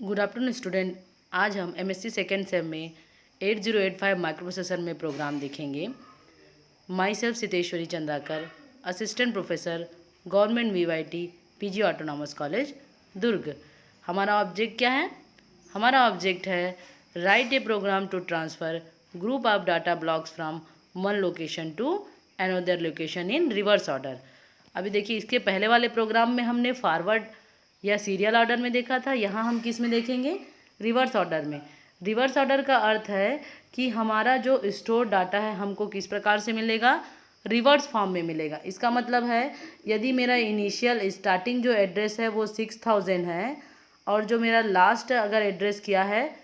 Good afternoon student. आज हम MSc second same में 8085 माइक्रोप्रोसेसर में प्रोग्राम देखेंगे। Myself Siteshwari Chandrakar, assistant professor, government VYT, PG autonomous college Durg. हमारा ऑब्जेक्ट क्या है? हमारा ऑब्जेक्ट है write a program to transfer group of data blocks from one location to another location in reverse order. अभी देखिए, इसके पहले वाले प्रोग्राम में हमने फॉरवर्ड या सीरियल ऑर्डर में देखा था। यहाँ हम किस में देखेंगे? रिवर्स ऑर्डर में। रिवर्स ऑर्डर का अर्थ है कि हमारा जो स्टोर डाटा है हमको किस प्रकार से मिलेगा? रिवर्स फॉर्म में मिलेगा। इसका मतलब है यदि मेरा इनिशियल स्टार्टिंग जो एड्रेस है वो 6000 है और जो मेरा लास्ट अगर एड्रेस किया है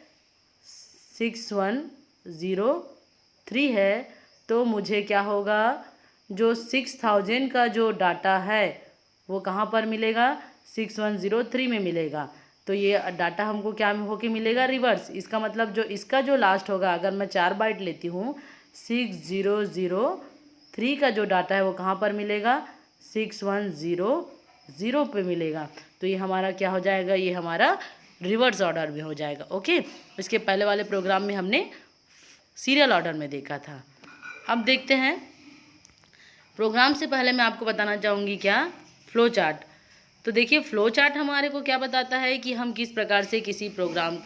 6103 है, तो मुझे क्या होगा? जो 6000 का जो डाटा है वो कहाँ पर मिलेगा? 6103 में मिलेगा। तो ये डाटा हमको क्या होके मिलेगा? रिवर्स। इसका मतलब जो इसका जो लास्ट होगा, अगर मैं 4 बाइट लेती हूँ, 6003 का जो डाटा है वो कहाँ पर मिलेगा? 6100 पे मिलेगा। तो ये हमारा क्या हो जाएगा? ये हमारा रिवर्स ऑर्डर में हो जाएगा। ओके, इसके पहले वाले प्रोग्राम में हमने सीरियल ऑर्डर में देखा था। अब देखते हैं प्रोग्राम से पहले मैं आपको बताना चाहूँगी क्या? Flow chart. तो देखिए, फ्लो चार्ट हमारे को क्या बताता है कि हम किस प्रकार से किसी प्रोग्राम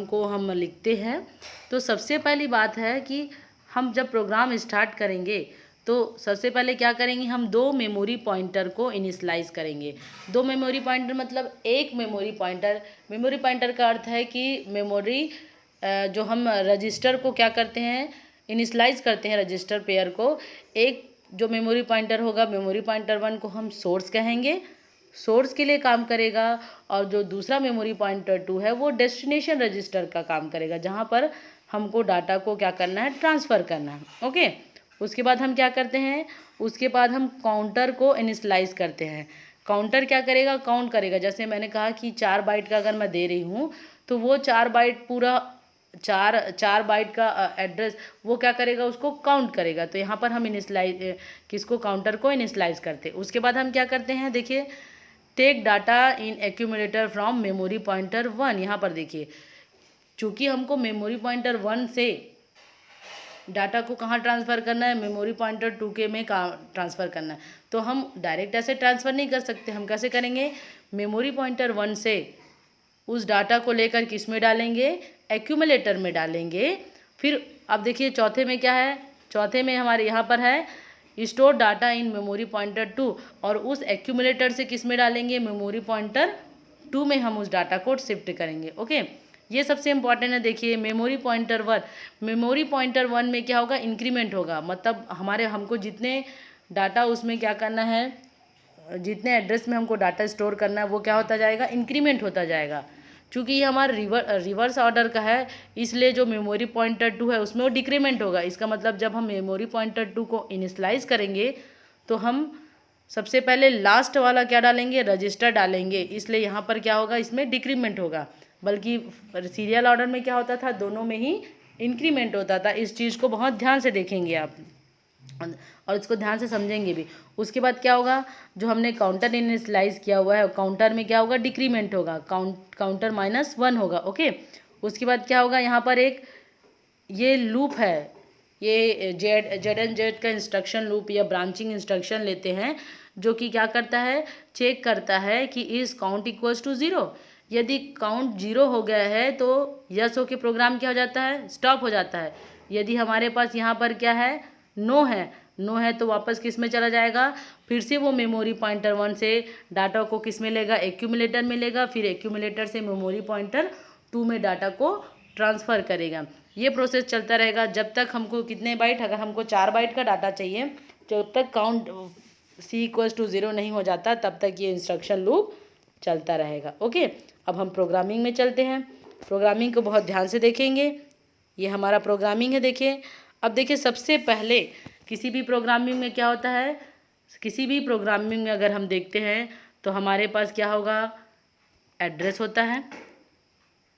को हम लिखते हैं। तो सबसे पहली बात है कि हम जब प्रोग्राम स्टार्ट करेंगे तो सबसे पहले क्या करेंगे? हम 2 मेमोरी पॉइंटर को इनिशियलाइज करेंगे। 2 मेमोरी पॉइंटर मतलब एक मेमोरी पॉइंटर। मेमोरी पॉइंटर का अर्थ है कि मेमोरी जो हम रजिस्टर को क्या करते हैं? इनिशियलाइज करते हैं रजिस्टर पेयर को। एक जो मेमोरी पॉइंटर होगा, मेमोरी पॉइंटर 1 को हम सोर्स कहेंगे, सोर्स के लिए काम करेगा। और जो दूसरा मेमोरी पॉइंटर 2 है वो डेस्टिनेशन रजिस्टर का काम करेगा, जहाँ पर हमको डाटा को क्या करना है? ट्रांसफ़र करना है। ओके, उसके बाद हम क्या करते हैं? उसके बाद हम काउंटर को इनिशियलाइज करते हैं। काउंटर क्या करेगा? काउंट करेगा। जैसे मैंने कहा कि 4 बाइट का अगर मैं दे रही हूँ तो वो 4 बाइट पूरा 4 बाइट का एड्रेस वो क्या करेगा? उसको काउंट करेगा। तो यहाँ पर हम इनिशियलाइज किसको? काउंटर को इनिशियलाइज करते हैं। उसके बाद हम क्या करते हैं? देखिए, take data in accumulator from memory pointer 1। यहाँ पर देखिए, चूँकि हमको मेमोरी पॉइंटर 1 से डाटा को कहाँ ट्रांसफ़र करना है? मेमोरी पॉइंटर 2 के में ट्रांसफ़र करना है। तो हम डायरेक्ट ऐसे ट्रांसफ़र नहीं कर सकते। हम कैसे करेंगे? मेमोरी पॉइंटर 1 से उस डाटा को लेकर किस में डालेंगे? एक्यूमुलेटर में डालेंगे। फिर अब देखिए चौथे में क्या है? चौथे में हमारे यहाँ पर है store data in memory pointer 2, और उस एक्यूमुलेटर से किस में डालेंगे? मेमोरी पॉइंटर 2 में हम उस डाटा को शिफ्ट करेंगे। ओके, ये सबसे इंपॉर्टेंट है। देखिए, मेमोरी पॉइंटर 1, मेमोरी पॉइंटर 1 में क्या होगा? इंक्रीमेंट होगा। मतलब हमको जितने डाटा उसमें क्या करना है, जितने एड्रेस में हमको डाटा स्टोर करना है वो क्या होता जाएगा? इंक्रीमेंट होता जाएगा। चूँकि ये हमारा रिवर्स ऑर्डर का है, इसलिए जो मेमोरी पॉइंटर 2 है उसमें वो डिक्रीमेंट होगा। इसका मतलब जब हम मेमोरी पॉइंटर 2 को इनिशियलाइज करेंगे तो हम सबसे पहले लास्ट वाला क्या डालेंगे? रजिस्टर डालेंगे। इसलिए यहाँ पर क्या होगा? इसमें डिक्रीमेंट होगा। बल्कि सीरियल ऑर्डर में क्या होता था? दोनों में ही इंक्रीमेंट होता था। इस चीज़ को बहुत ध्यान से देखेंगे आप और इसको ध्यान से समझेंगे भी। उसके बाद क्या होगा? जो हमने काउंटर इनिशियलाइज किया हुआ है, काउंटर में क्या होगा? डिक्रीमेंट होगा। काउंटर -1 होगा। ओके, उसके बाद क्या होगा? यहाँ पर एक ये लूप है, ये जेड का इंस्ट्रक्शन लूप या ब्रांचिंग इंस्ट्रक्शन लेते हैं, जो कि क्या करता है? चेक करता है कि इज़ काउंट इक्वल्स टू 0। यदि काउंट 0 हो गया है तो यस हो के प्रोग्राम क्या हो जाता है? स्टॉप हो जाता है। यदि हमारे पास यहाँ पर क्या है? नो है तो वापस किस में चला जाएगा? फिर से वो मेमोरी पॉइंटर 1 से डाटा को किस में लेगा? एक्यूमुलेटर में लेगा। फिर एक्यूमुलेटर से मेमोरी पॉइंटर 2 में डाटा को ट्रांसफ़र करेगा। ये प्रोसेस चलता रहेगा जब तक हमको कितने बाइट? अगर हमको 4 बाइट का डाटा चाहिए, जब तक काउंट C=0 नहीं हो जाता तब तक ये इंस्ट्रक्शन लूप चलता रहेगा। ओके, अब हम प्रोग्रामिंग में चलते हैं। प्रोग्रामिंग को बहुत ध्यान से देखेंगे। ये हमारा प्रोग्रामिंग है। देखिए, अब देखिए, सबसे पहले किसी भी प्रोग्रामिंग में क्या होता है? किसी भी प्रोग्रामिंग में अगर हम देखते हैं तो हमारे पास क्या होगा? एड्रेस होता है,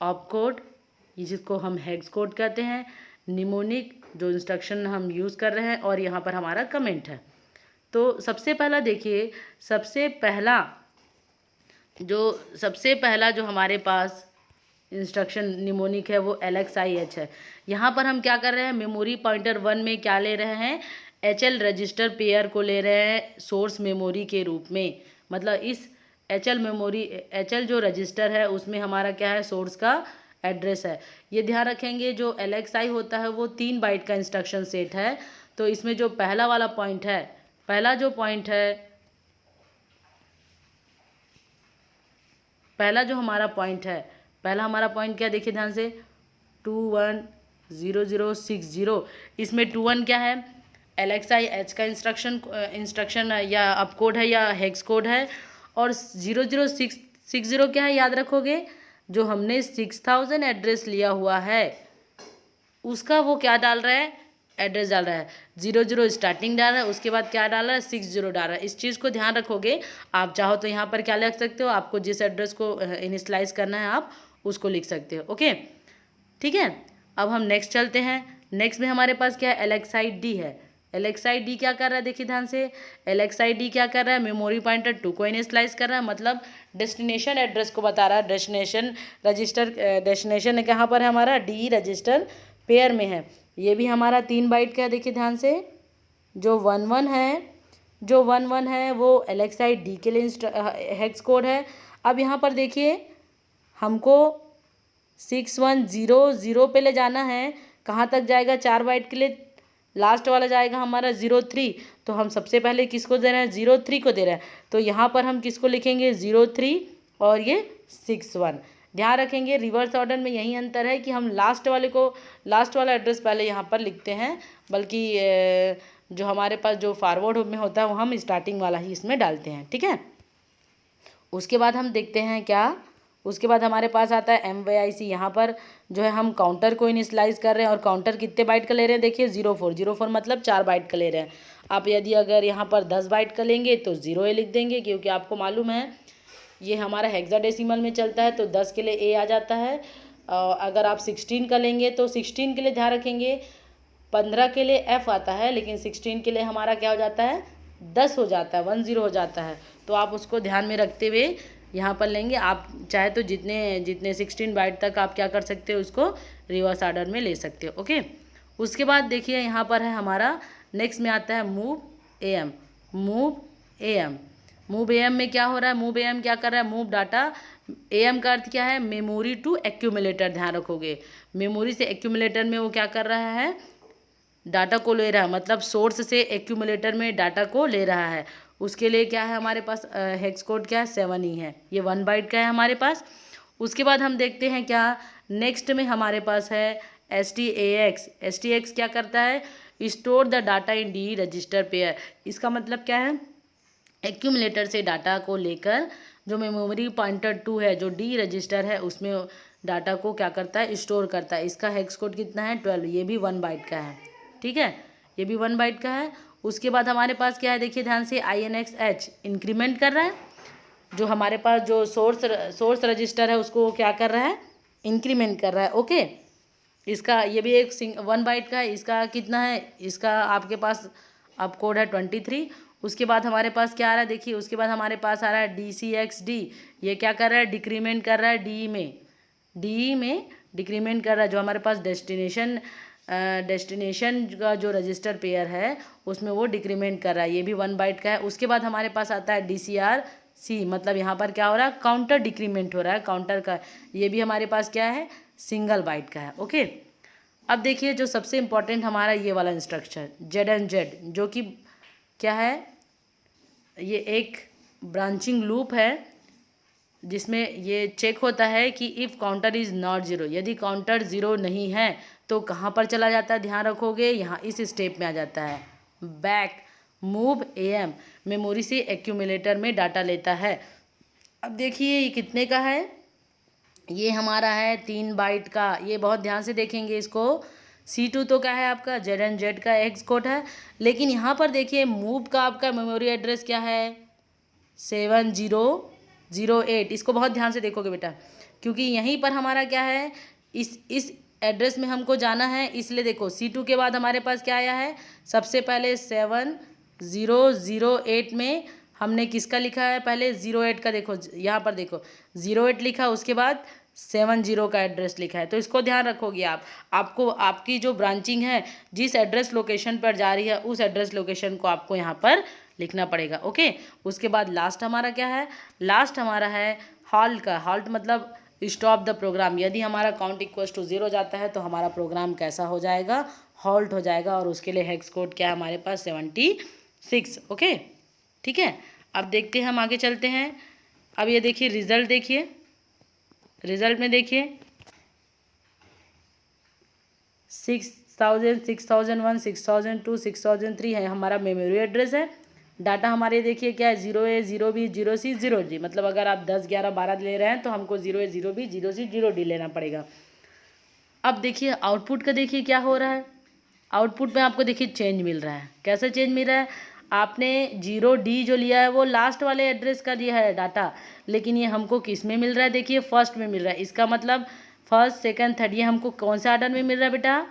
ऑप कोड जिसको हम हेक्स कोड कहते हैं, निमोनिक जो इंस्ट्रक्शन हम यूज़ कर रहे हैं, और यहाँ पर हमारा कमेंट है। तो सबसे पहला देखिए, सबसे पहला जो सबसे पहला जो हमारे पास इंस्ट्रक्शन निमोनिक है वो LXIH है। यहाँ पर हम क्या कर रहे हैं, मेमोरी पॉइंटर 1 में क्या ले रहे हैं, HL रजिस्टर पेयर को ले रहे हैं सोर्स मेमोरी के रूप में। मतलब इस HL जो रजिस्टर है उसमें हमारा क्या है, सोर्स का एड्रेस है। ये ध्यान रखेंगे जो LXI होता है वो 3 बाइट का इंस्ट्रक्शन सेट है। तो इसमें जो पहला वाला पॉइंट है, पहला जो हमारा पॉइंट है, पहला हमारा पॉइंट क्या, देखिए ध्यान से, 210060। इसमें 21 क्या है, LXIH का इंस्ट्रक्शन या अप कोड है या हेक्स कोड है। और 00660 क्या है, याद रखोगे, जो हमने 6000 एड्रेस लिया हुआ है उसका वो क्या डाल रहा है, एड्रेस डाल रहा है। 00 स्टार्टिंग डाल रहा है, उसके बाद क्या डाल रहा है, 60 डाल रहा है। इस चीज़ को ध्यान रखोगे। आप चाहो तो यहाँ पर क्या लिख सकते हो, आपको जिस एड्रेस को इनिशियलाइज करना है आप उसको लिख सकते हो। ओके, ठीक है। अब हम नेक्स्ट चलते हैं। नेक्स्ट में हमारे पास क्या है, LXID है। LXID क्या कर रहा है, देखिए ध्यान से, LXID क्या कर रहा है, मेमोरी पॉइंटर 2 को इनिशियलाइज कर रहा है, मतलब डेस्टिनेशन एड्रेस को बता रहा है। डेस्टिनेशन कहाँ पर है हमारा, D रजिस्टर पेयर में है। ये भी हमारा 3 बाइट का है। देखिए ध्यान से, जो 11 है वो LXID के लिए हेक्स कोड है। अब यहाँ पर देखिए हमको 6100 पे ले जाना है। कहाँ तक जाएगा, 4 बाइट के लिए लास्ट वाला जाएगा हमारा 03। तो हम सबसे पहले किसको दे रहे हैं, 03 को दे रहे हैं। तो यहाँ पर हम किसको लिखेंगे, 03 और ये 61। ध्यान रखेंगे रिवर्स ऑर्डर में यही अंतर है कि हम लास्ट वाला एड्रेस पहले यहाँ पर लिखते हैं, बल्कि जो हमारे पास जो फॉरवर्ड में होता है वो हम स्टार्टिंग वाला ही इसमें डालते हैं, ठीक है। उसके बाद हम देखते हैं क्या, उसके बाद हमारे पास आता है MYIC। यहाँ पर जो है हम काउंटर को इनिशियलाइज कर रहे हैं और काउंटर कितने बाइट का ले रहे हैं, देखिए 04 मतलब 4 बाइट का ले रहे हैं। आप यदि अगर यहाँ पर 10 बाइट का लेंगे तो 0A लिख देंगे, क्योंकि आपको मालूम है ये हमारा हेक्साडेसिमल में चलता है तो 10 के लिए A आ जाता है। अगर आप 16 का लेंगे तो 16 के लिए ध्यान रखेंगे 15 के लिए F आता है, लेकिन 16 के लिए हमारा क्या हो जाता है, 10 हो जाता है, 10 हो जाता है। तो आप उसको ध्यान में रखते हुए यहाँ पर लेंगे। आप चाहे तो जितने 16 बाइट तक आप क्या कर सकते हो, उसको रिवर्स ऑर्डर में ले सकते हो। ओके, उसके बाद देखिए यहाँ पर है हमारा नेक्स्ट में आता है मूव AM। मूव AM में क्या हो रहा है, मूव AM क्या कर रहा है, मूव डाटा। AM का अर्थ क्या है, मेमोरी टू एक्यूमुलेटर। ध्यान रखोगे, मेमोरी से एक्यूमुलेटर में वो क्या कर रहा है, डाटा को ले रहा है, मतलब सोर्स से एक्यूमुलेटर में डाटा को ले रहा है। उसके लिए क्या है हमारे पास, हेक्स कोड क्या है, 7 ही है, ये 1 बाइट का है हमारे पास। उसके बाद हम देखते हैं क्या, नेक्स्ट में हमारे पास है STX क्या करता है, store the data in D register pair. इसका मतलब क्या है, एक्यूमुलेटर से डाटा को लेकर जो मेमोरी पॉइंटर 2 है, जो D रजिस्टर है, उसमें डाटा को क्या करता है, स्टोर करता है। इसका हेक्स कोड कितना है, 12, ये भी 1 बाइट का है, ठीक है, ये भी 1 बाइट का है। उसके बाद हमारे पास क्या है, देखिए ध्यान से, INXH इंक्रीमेंट कर रहा है। जो हमारे पास जो सोर्स रजिस्टर है उसको क्या कर रहा है, इंक्रीमेंट कर रहा है। ओके, इसका ये भी एक 1 बाइट का है। इसका कितना है, इसका आपके पास अब कोड है 23। उसके बाद हमारे पास क्या आ रहा है, देखिए उसके बाद हमारे पास आ रहा है DCXD। ये क्या कर रहा है, डिक्रीमेंट कर रहा है D में डिक्रीमेंट कर रहा है। जो हमारे पास डेस्टिनेशन का जो रजिस्टर पेयर है उसमें वो डिक्रीमेंट कर रहा है, ये भी 1 बाइट का है। उसके बाद हमारे पास आता है DCRC, मतलब यहाँ पर क्या हो रहा है, काउंटर डिक्रीमेंट हो रहा है, काउंटर का। ये भी हमारे पास क्या है, सिंगल बाइट का है। ओके, अब देखिए जो सबसे इम्पोर्टेंट हमारा ये वाला इंस्ट्रक्शन ZNZ, जो कि क्या है, ये एक ब्रांचिंग लूप है जिसमें ये चेक होता है कि इफ़ काउंटर इज़ नॉट 0, यदि काउंटर 0 नहीं है तो कहाँ पर चला जाता है, ध्यान रखोगे, यहाँ इस स्टेप में आ जाता है, बैक। मूव AM मेमोरी से एक्यूमुलेटर में डाटा लेता है। अब देखिए ये कितने का है, ये हमारा है 3 बाइट का। ये बहुत ध्यान से देखेंगे इसको। C2 तो क्या है आपका, ZNZ का हेक्स कोड है, लेकिन यहाँ पर देखिए मूव का आपका मेमोरी एड्रेस क्या है, 7008। इसको बहुत ध्यान से देखोगे बेटा, क्योंकि यहीं पर हमारा क्या है, इस एड्रेस में हमको जाना है। इसलिए देखो C2 के बाद हमारे पास क्या आया है, सबसे पहले 7008 में हमने किसका लिखा है पहले 08 का, देखो यहाँ पर देखो 08 लिखा, उसके बाद 70 का एड्रेस लिखा है। तो इसको ध्यान रखोगे आप, आपको आपकी जो ब्रांचिंग है जिस एड्रेस लोकेशन पर जा रही है उस एड्रेस लोकेशन को आपको यहाँ पर लिखना पड़ेगा। ओके, उसके बाद लास्ट हमारा क्या है, लास्ट हमारा है हॉल्ट का। हॉल्ट मतलब स्टॉप द प्रोग्राम। यदि हमारा काउंट इक्वल्स टू 0 जाता है तो हमारा प्रोग्राम कैसा हो जाएगा, हॉल्ट हो जाएगा। और उसके लिए हेक्स कोड क्या है हमारे पास 76। ओके, ठीक है। अब देखते हैं, हम आगे चलते हैं। अब ये देखिए रिजल्ट, देखिए रिजल्ट में देखिए 6000, 6001, 6002, 6003 है हमारा मेमोरी एड्रेस है। डाटा हमारे देखिए क्या है 0A 0B 0C 0D, मतलब अगर आप 10 11 12 ले रहे हैं तो हमको 0A 0B 0C 0D लेना पड़ेगा। अब देखिए आउटपुट का देखिए क्या हो रहा है, आउटपुट में आपको देखिए चेंज मिल रहा है। कैसे चेंज मिल रहा है, आपने 0D जो लिया है वो लास्ट वाले एड्रेस का दिया है डाटा, लेकिन ये हमको किस में मिल रहा है, देखिए फर्स्ट में मिल रहा है। इसका मतलब फर्स्ट सेकंड थर्ड, ये हमको कौन से ऑर्डर में मिल रहा है बेटा,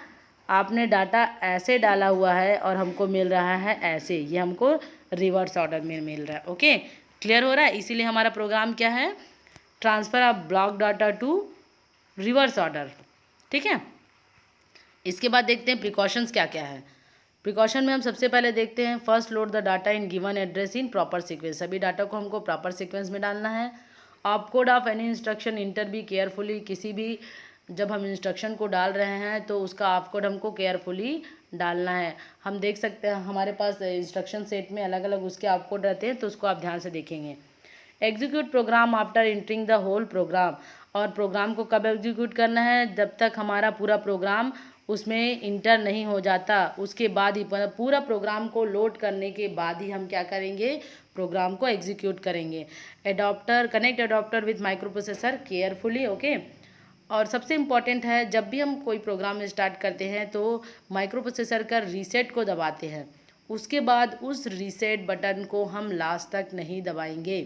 आपने डाटा ऐसे डाला हुआ है और हमको मिल रहा है ऐसे, ये हमको रिवर्स ऑर्डर में मिल रहा है। ओके, क्लियर हो रहा है। इसीलिए हमारा प्रोग्राम क्या है, transfer of block data to reverse order. ठीक है, इसके बाद देखते हैं प्रिकॉशंस क्या क्या है। प्रिकॉशन में हम सबसे पहले देखते हैं first load the data in given address in proper sequence. सभी डाटा को हमको प्रॉपर सीक्वेंस में डालना है। Op code of any instruction inter be carefully, किसी भी जब हम इंस्ट्रक्शन को डाल रहे हैं तो उसका ऑप कोड हमको केयरफुली डालना है। हम देख सकते हैं हमारे पास इंस्ट्रक्शन सेट में अलग अलग उसके ऑप कोड रहते हैं, तो उसको आप ध्यान से देखेंगे। Execute program after entering the whole program, और प्रोग्राम को कब एग्जीक्यूट करना है, जब तक हमारा पूरा प्रोग्राम उसमें इंटर नहीं हो जाता, उसके बाद ही पूरा प्रोग्राम को लोड करने के बाद ही हम क्या करेंगे, प्रोग्राम को एग्जीक्यूट करेंगे। Adapter, connect adapter with micro processor carefully. Okay, और सबसे इम्पॉर्टेंट है जब भी हम कोई प्रोग्राम स्टार्ट करते हैं तो माइक्रो प्रोसेसर का रीसेट को दबाते हैं, उसके बाद उस रीसेट बटन को हम लास्ट तक नहीं दबाएंगे।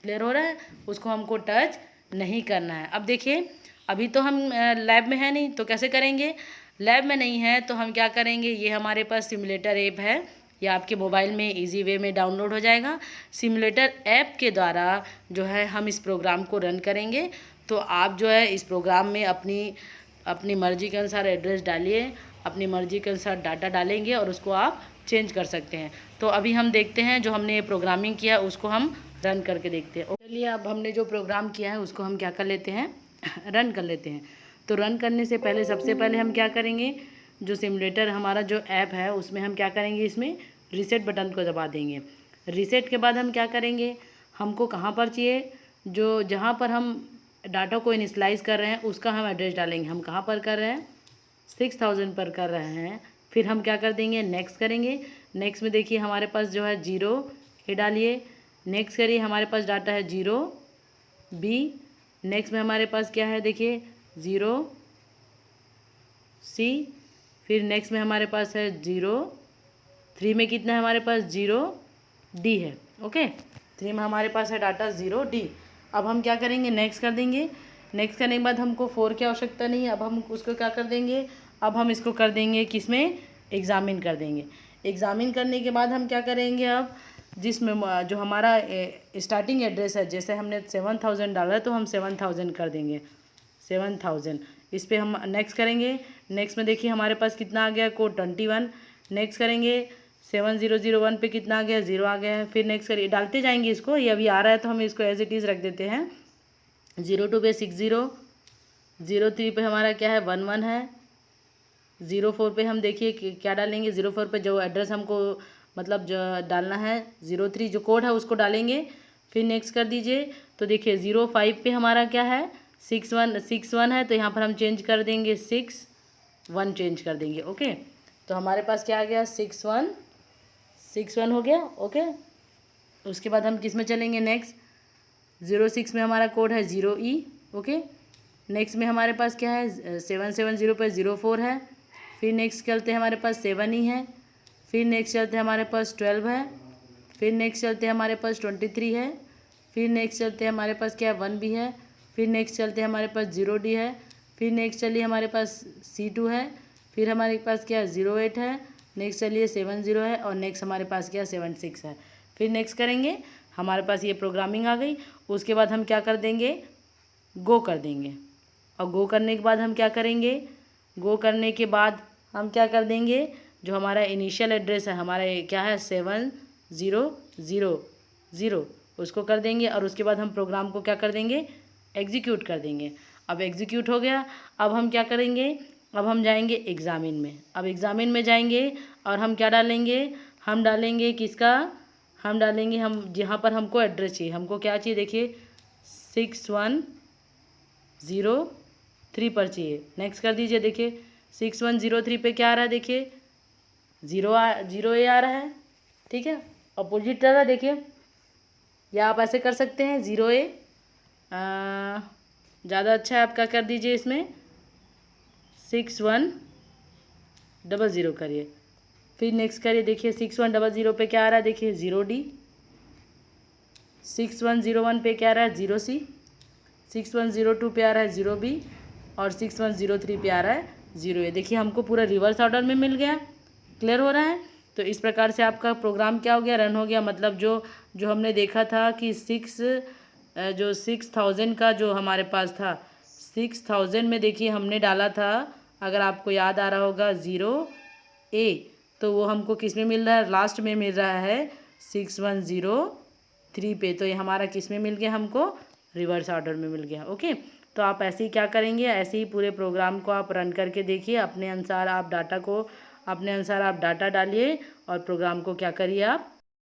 क्लियर हो रहा है, उसको हमको टच नहीं करना है। अब देखिए अभी तो हम लैब में है नहीं, तो कैसे करेंगे, लैब में नहीं है तो हम क्या करेंगे, ये हमारे पास सिमुलेटर ऐप है, ये आपके मोबाइल में इजी वे में डाउनलोड हो जाएगा। सिमुलेटर ऐप के द्वारा जो है हम इस प्रोग्राम को रन करेंगे। तो आप जो है इस प्रोग्राम में अपनी मर्ज़ी के अनुसार एड्रेस डालिए, अपनी मर्ज़ी के अनुसार डाटा डालेंगे और उसको आप चेंज कर सकते हैं। तो अभी हम देखते हैं जो हमने ये प्रोग्रामिंग किया है उसको हम रन करके देखते हैं। चलिए अब हमने जो प्रोग्राम किया है उसको हम क्या कर लेते हैं, रन कर लेते हैं। तो रन करने से पहले सबसे पहले हम क्या करेंगे, जो सिमुलेटर हमारा जो ऐप है उसमें हम क्या करेंगे, इसमें रीसेट बटन को दबा देंगे। रीसेट के बाद हम क्या करेंगे, हमको कहाँ पर चाहिए, जो जहाँ पर हम डाटा को इनिशियलाइज़ कर रहे हैं उसका हम एड्रेस डालेंगे। हम कहाँ पर कर रहे हैं, 6000 पर कर रहे हैं। फिर हम क्या कर देंगे, नेक्स्ट करेंगे। नेक्स्ट में देखिए हमारे पास जो है 0 ये डालिए, नेक्स्ट करिए, हमारे पास डाटा है 0B। नेक्स्ट में हमारे पास क्या है, देखिए 0C। फिर नेक्स्ट में हमारे पास है 0, 3 में कितना है हमारे पास 0D है। ओके, 3 में हमारे पास है डाटा 0D। अब हम क्या करेंगे, नेक्स्ट कर देंगे। नेक्स्ट करने के बाद हमको 4 की आवश्यकता नहीं है, अब हम उसको क्या कर देंगे, अब हम इसको कर देंगे किसमें, एग्ज़ामिन कर देंगे। एग्ज़ामिन करने के बाद हम क्या करेंगे, अब जिसमें जो हमारा स्टार्टिंग एड्रेस है, जैसे हमने 7000 डाला है तो हम 7000 कर देंगे, 7000। इस पर हम नेक्स्ट करेंगे। नेक्स्ट में देखिए हमारे पास कितना आ गया, कोड 21। नेक्स्ट करेंगे 7001 पे कितना आ गया, 0 आ गया है। फिर नेक्स्ट करिए, डालते जाएंगे इसको, ये अभी आ रहा है तो हम इसको एज इट इज़ रख देते हैं। 02 पे 60, 03 पे हमारा क्या है 11 है। 04 पे हम देखिए क्या डालेंगे, 04 पे जो एड्रेस हमको मतलब जो डालना है 03 जो कोड है उसको डालेंगे। फिर नेक्स्ट कर दीजिए, तो देखिए 05 पे हमारा क्या है 61 है, तो यहाँ पर हम चेंज कर देंगे 61 चेंज कर देंगे। ओके, तो हमारे पास क्या आ गया 61 हो गया। ओके, उसके बाद हम किस में चलेंगे, नेक्स्ट 06 में हमारा कोड है 0E। ओके, नेक्स्ट में हमारे पास क्या है 770 पे 04 है। फिर नेक्स्ट चलते हैं हमारे पास 7E है। फिर नेक्स्ट चलते हैं हमारे पास 12 है। फिर नेक्स्ट चलते हैं हमारे पास 23 है। फिर नेक्स्ट चलते हैं हमारे पास क्या 1 भी है। फिर नेक्स्ट चलते हैं हमारे पास 0D है। फिर नेक्स्ट चलिए हमारे पास C2 है। फिर हमारे पास क्या 08 है। नेक्स्ट चलिए 70 है और नेक्स्ट हमारे पास क्या 76 है। फिर नेक्स्ट करेंगे, हमारे पास ये प्रोग्रामिंग आ गई। उसके बाद हम क्या कर देंगे, गो कर देंगे। और गो करने के बाद हम क्या करेंगे, गो करने के बाद हम क्या कर देंगे, जो हमारा इनिशियल एड्रेस है, हमारा क्या है 7000, उसको कर देंगे। और उसके बाद हम प्रोग्राम को क्या कर देंगे, एग्जीक्यूट कर देंगे। अब एग्जीक्यूट हो गया। अब हम क्या करेंगे, अब हम जाएंगे एग्जामिन में। अब एग्जामिन में जाएंगे और हम क्या डालेंगे, हम डालेंगे किसका, हम डालेंगे हम जहाँ पर हमको एड्रेस चाहिए, हमको क्या चाहिए देखिए 6103 पर चाहिए। नेक्स्ट कर दीजिए, देखिए 6103 पे क्या आ रहा है, देखिए 0A आ रहा है, ठीक है। अपोजिट रहा, देखिए, या आप ऐसे कर सकते हैं 0A, ज़्यादा अच्छा है। आप क्या कर दीजिए, इसमें 6100 करिए। फिर नेक्स्ट करिए, देखिए 6100 पे क्या आ रहा है, देखिए 0D। 6101 पे क्या आ रहा है 0C। 6102 पे आ रहा है 0B। और 6103 पे आ रहा है 0A। देखिए हमको पूरा रिवर्स ऑर्डर में मिल गया। क्लियर हो रहा है। तो इस प्रकार से आपका प्रोग्राम क्या हो गया, रन हो गया। मतलब जो हमने देखा था कि 6000 का जो हमारे पास था, 6000 में देखिए हमने डाला था, अगर आपको याद आ रहा होगा 0A, तो वो हमको किस में मिल रहा है, लास्ट में मिल रहा है 6103 पे। तो ये हमारा किस में मिल गया, हमको रिवर्स ऑर्डर में मिल गया। ओके, तो आप ऐसे ही क्या करेंगे, ऐसे ही पूरे प्रोग्राम को आप रन करके देखिए। अपने अनुसार आप डाटा डालिए और प्रोग्राम को क्या करिए, आप